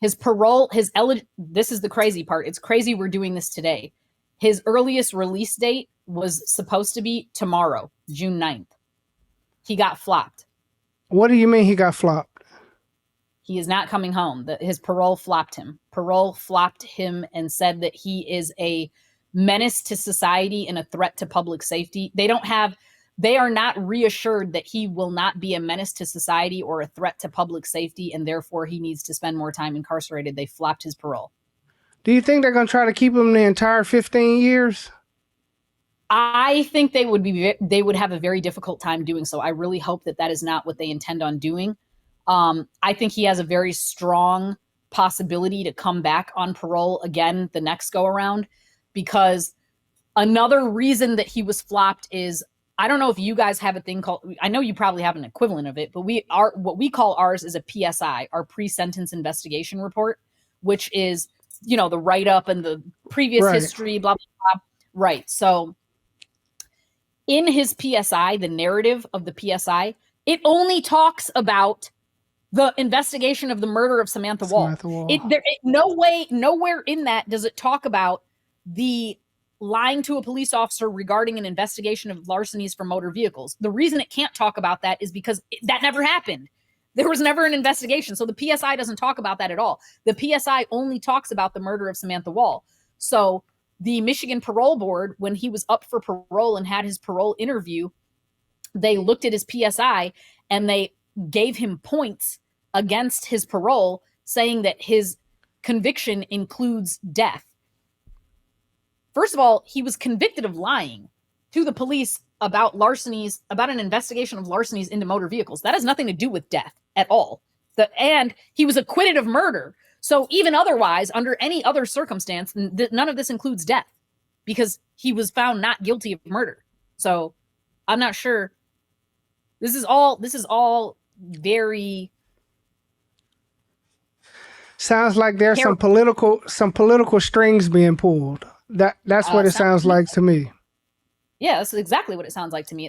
His parole, this is the crazy part. It's crazy we're doing this today. His earliest release date was supposed to be tomorrow, June 9th. He got flopped. What do you mean he got flopped? He is not coming home. His parole flopped him. Parole flopped him and said that he is a menace to society and a threat to public safety. They are not reassured that he will not be a menace to society or a threat to public safety, and therefore he needs to spend more time incarcerated. They flopped his parole. Do you think they're going to try to keep him the entire 15 years? I think they would have a very difficult time doing so. I really hope that is not what they intend on doing. I think he has a very strong possibility to come back on parole again the next go around, because another reason that he was flopped is, I don't know if you guys have a thing called, I know you probably have an equivalent of it, but what we call ours is a PSI, our pre-sentence investigation report, which is, the write-up and the previous history, blah, blah, blah. Right. So in his PSI, the narrative of the PSI, it only talks about the investigation of the murder of Samantha Wall. Nowhere in that does it talk about the lying to a police officer regarding an investigation of larcenies for motor vehicles. The reason it can't talk about that is because that never happened. There was never an investigation. So the PSI doesn't talk about that at all. The PSI only talks about the murder of Samantha Wall. So the Michigan Parole Board, when he was up for parole and had his parole interview, they looked at his PSI and they gave him points against his parole, saying that his conviction includes death. First of all, he was convicted of lying to the police about larcenies, about an investigation of larcenies into motor vehicles. That has nothing to do with death at all. And he was acquitted of murder. So even otherwise, under any other circumstance, none of this includes death, because he was found not guilty of murder. So I'm not sure. This is all very... Sounds like there's some political strings being pulled. That's what it sounds like to me. Yeah, that's exactly what it sounds like to me.